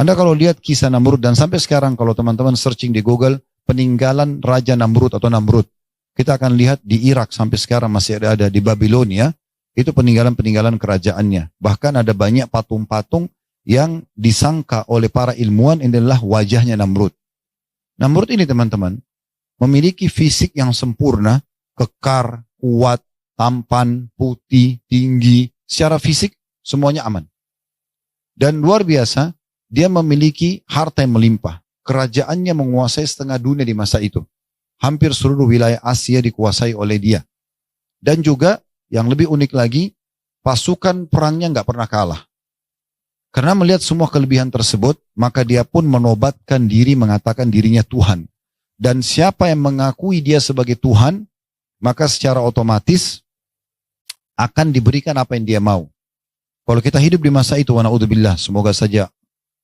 Anda kalau lihat kisah Namrud, dan sampai sekarang kalau teman-teman searching di Google, peninggalan Raja Namrud atau Namrud, kita akan lihat di Irak sampai sekarang masih ada di Babilonia, itu peninggalan-peninggalan kerajaannya. Bahkan ada banyak patung-patung yang disangka oleh para ilmuwan ini adalah wajahnya Namrud. Namrud ini teman-teman, memiliki fisik yang sempurna, kekar, kuat, tampan, putih, tinggi, secara fisik semuanya aman. Dan luar biasa, dia memiliki harta yang melimpah. Kerajaannya menguasai setengah dunia di masa itu. Hampir seluruh wilayah Asia dikuasai oleh dia. Dan juga yang lebih unik lagi, pasukan perangnya nggak pernah kalah. Karena melihat semua kelebihan tersebut, maka dia pun menobatkan diri mengatakan dirinya Tuhan. Dan siapa yang mengakui dia sebagai Tuhan, maka secara otomatis akan diberikan apa yang dia mau. Kalau kita hidup di masa itu, wa na'udzubillah, semoga saja,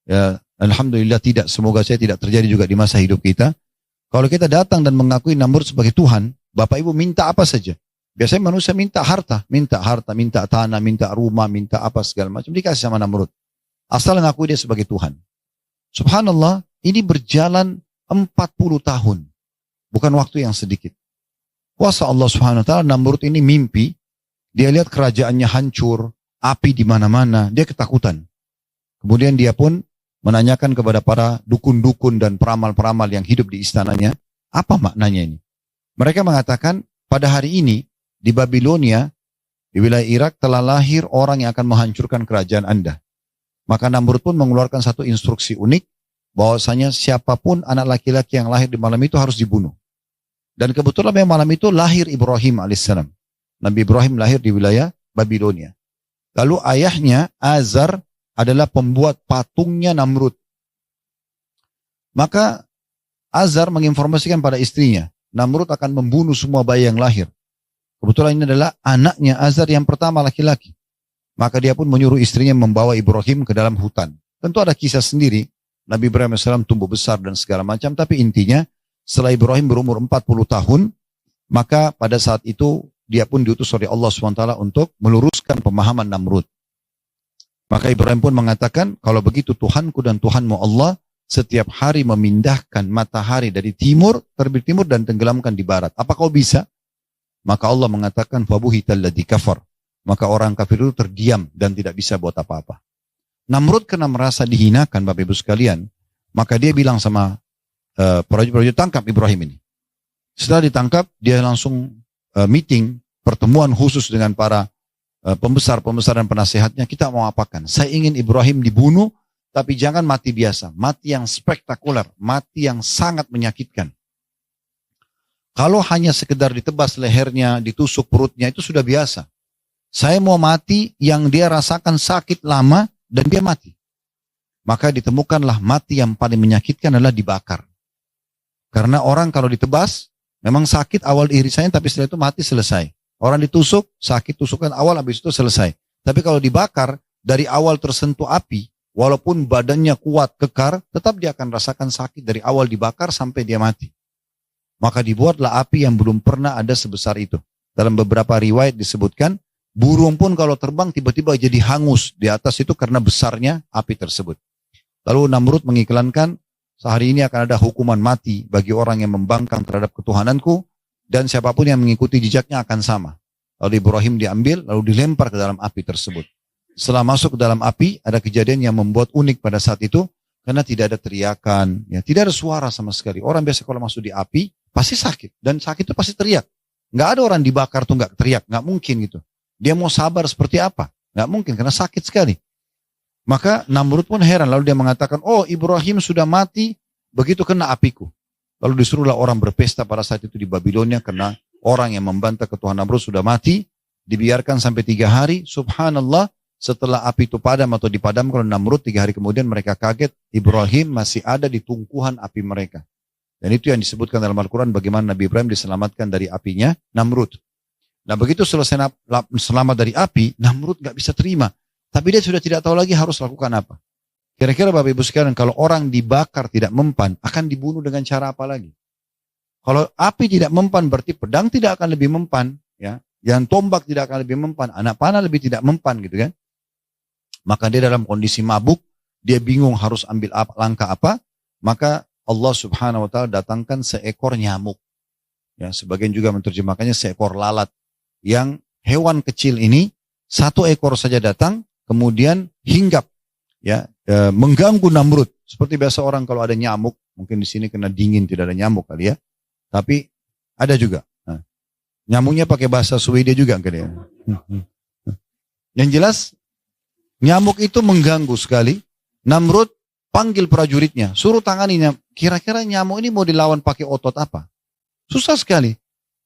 ya, alhamdulillah tidak, semoga saya tidak terjadi juga di masa hidup kita. Kalau kita datang dan mengakui Namrud sebagai Tuhan, Bapak Ibu minta apa saja. Biasanya manusia minta harta, minta tanah, minta rumah, minta apa segala macam, dikasih sama Namrud. Asal mengakui dia sebagai Tuhan. Subhanallah, ini berjalan 40 tahun. Bukan waktu yang sedikit. Kuasa Allah Subhanahu wa taala, Namrud ini mimpi, dia lihat kerajaannya hancur, api di mana-mana, dia ketakutan. Kemudian dia pun menanyakan kepada para dukun-dukun dan peramal-peramal yang hidup di istananya, apa maknanya ini? Mereka mengatakan, pada hari ini di Babilonia, di wilayah Irak telah lahir orang yang akan menghancurkan kerajaan Anda. Maka Namrud pun mengeluarkan satu instruksi unik, bahwasanya siapapun anak laki-laki yang lahir di malam itu harus dibunuh. Dan kebetulan memang malam itu lahir Ibrahim alaihissalam. Nabi Ibrahim lahir di wilayah Babilonia. Lalu ayahnya Azar adalah pembuat patungnya Namrud. Maka Azar menginformasikan pada istrinya, Namrud akan membunuh semua bayi yang lahir. Kebetulan ini adalah anaknya Azar yang pertama laki-laki. Maka dia pun menyuruh istrinya membawa Ibrahim ke dalam hutan. Tentu ada kisah sendiri. Nabi Ibrahim AS tumbuh besar dan segala macam. Tapi intinya setelah Ibrahim berumur 40 tahun. Maka pada saat itu dia pun diutus oleh Allah SWT untuk meluruskan pemahaman Namrud. Maka Ibrahim pun mengatakan, kalau begitu Tuhanku dan Tuhanmu Allah setiap hari memindahkan matahari dari timur, terbit timur dan tenggelamkan di barat. Apa kau bisa? Maka Allah mengatakan, fabuhital ladzi kafar. Maka orang kafir itu terdiam dan tidak bisa buat apa-apa. Namrud karena merasa dihinakan Bapak Ibu sekalian, maka dia bilang sama prajurit-prajurit, tangkap Ibrahim ini. Setelah ditangkap, dia langsung meeting, pertemuan khusus dengan para pembesar-pembesar dan penasehatnya. Kita mau apakan? Saya ingin Ibrahim dibunuh, tapi jangan mati biasa. Mati yang spektakuler, mati yang sangat menyakitkan. Kalau hanya sekedar ditebas lehernya, ditusuk perutnya, itu sudah biasa. Saya mau mati yang dia rasakan sakit lama dan dia mati. Maka ditemukanlah mati yang paling menyakitkan adalah dibakar. Karena orang kalau ditebas, memang sakit awal irisannya, tapi setelah itu mati selesai. Orang ditusuk, sakit tusukan awal, habis itu selesai. Tapi kalau dibakar, dari awal tersentuh api, walaupun badannya kuat, kekar, tetap dia akan rasakan sakit dari awal dibakar sampai dia mati. Maka dibuatlah api yang belum pernah ada sebesar itu. Dalam beberapa riwayat disebutkan, burung pun kalau terbang tiba-tiba jadi hangus di atas itu karena besarnya api tersebut. Lalu Namrud mengiklankan, sehari ini akan ada hukuman mati bagi orang yang membangkang terhadap ketuhananku, dan siapapun yang mengikuti jejaknya akan sama. Lalu Ibrahim diambil, lalu dilempar ke dalam api tersebut. Setelah masuk ke dalam api, ada kejadian yang membuat unik pada saat itu, karena tidak ada teriakan, ya, tidak ada suara sama sekali. Orang biasa kalau masuk di api, pasti sakit, dan sakit itu pasti teriak. Nggak ada orang dibakar tuh nggak teriak, nggak mungkin gitu. Dia mau sabar seperti apa? Nggak mungkin, karena sakit sekali. Maka Namrud pun heran, lalu dia mengatakan, oh Ibrahim sudah mati, begitu kena apiku. Lalu disuruhlah orang berpesta pada saat itu di Babilonia, karena orang yang membantah ketuhanan Namrud sudah mati, dibiarkan sampai 3 hari, subhanallah, setelah api itu padam atau dipadamkan oleh Namrud, 3 hari kemudian mereka kaget, Ibrahim masih ada di tungkuhan api mereka. Dan itu yang disebutkan dalam Al-Quran, bagaimana Nabi Ibrahim diselamatkan dari apinya Namrud. Nah begitu selesai selamat dari api, Namrud gak bisa terima. Tapi dia sudah tidak tahu lagi harus lakukan apa. Kira-kira Bapak Ibu sekalian, kalau orang dibakar tidak mempan, akan dibunuh dengan cara apa lagi? Kalau api tidak mempan, berarti pedang tidak akan lebih mempan. Ya, yang tombak tidak akan lebih mempan. Anak panah lebih tidak mempan gitu kan. Maka dia dalam kondisi mabuk, dia bingung harus ambil langkah apa, maka Allah Subhanahu wa taala datangkan seekor nyamuk. Ya, sebagian juga menerjemahkannya seekor lalat, yang hewan kecil ini satu ekor saja datang kemudian hinggap, ya, mengganggu Namrud. Seperti biasa orang kalau ada nyamuk, mungkin di sini kena dingin tidak ada nyamuk kali ya, tapi ada juga. Nah, nyamuknya pakai bahasa Swedia juga kali ya. Yang jelas nyamuk itu mengganggu sekali. Namrud panggil prajuritnya, suruh tanganinya. Kira-kira nyamuk ini mau dilawan pakai otot apa? Susah sekali.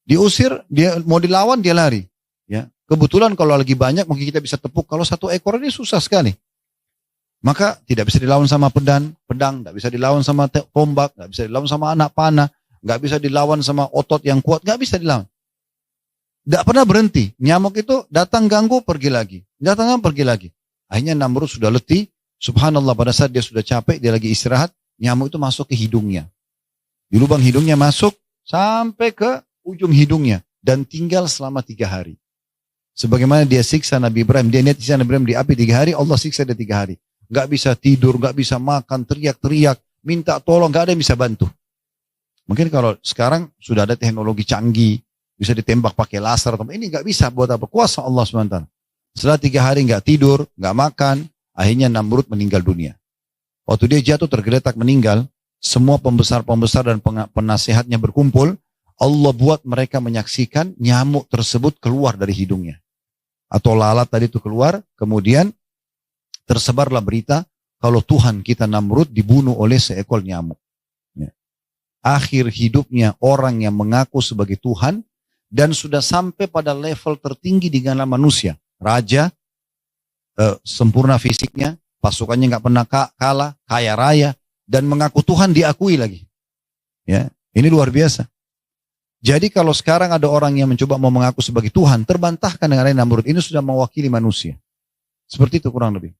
Diusir, dia mau dilawan dia lari. Ya, kebetulan kalau lagi banyak mungkin kita bisa tepuk. Kalau satu ekor ini susah sekali. Maka tidak bisa dilawan sama pedang, tidak bisa dilawan sama tombak, tidak bisa dilawan sama anak panah, nggak bisa dilawan sama otot yang kuat, nggak bisa dilawan. Tidak pernah berhenti. Nyamuk itu datang ganggu, pergi lagi. Datang ganggu, pergi lagi. Akhirnya Namrud sudah letih. Subhanallah, pada saat dia sudah capek, dia lagi istirahat, nyamuk itu masuk ke hidungnya. Di lubang hidungnya masuk sampai ke ujung hidungnya. Dan tinggal selama 3 hari. Sebagaimana dia siksa Nabi Ibrahim. Dia niat siksa Nabi Ibrahim di api 3 hari, Allah siksa dia 3 hari. Gak bisa tidur, gak bisa makan, teriak-teriak, minta tolong, gak ada yang bisa bantu. Mungkin kalau sekarang sudah ada teknologi canggih, bisa ditembak pakai laser, ini gak bisa buat apa? Kuasa Allah SWT. Setelah 3 hari gak tidur, gak makan, akhirnya Namrud meninggal dunia. Waktu dia jatuh tergeletak meninggal, semua pembesar-pembesar dan penasehatnya berkumpul, Allah buat mereka menyaksikan nyamuk tersebut keluar dari hidungnya. Atau lalat tadi itu keluar, kemudian tersebarlah berita kalau Tuhan kita Namrud dibunuh oleh seekor nyamuk. Ya. Akhir hidupnya orang yang mengaku sebagai Tuhan dan sudah sampai pada level tertinggi di kalangan manusia. Raja, sempurna fisiknya, pasukannya nggak pernah kalah, kaya raya, dan mengaku Tuhan diakui lagi. Ya, ini luar biasa. Jadi kalau sekarang ada orang yang mencoba mau mengaku sebagai Tuhan, terbantahkan dengan Namrud. Ini sudah mewakili manusia. Seperti itu kurang lebih.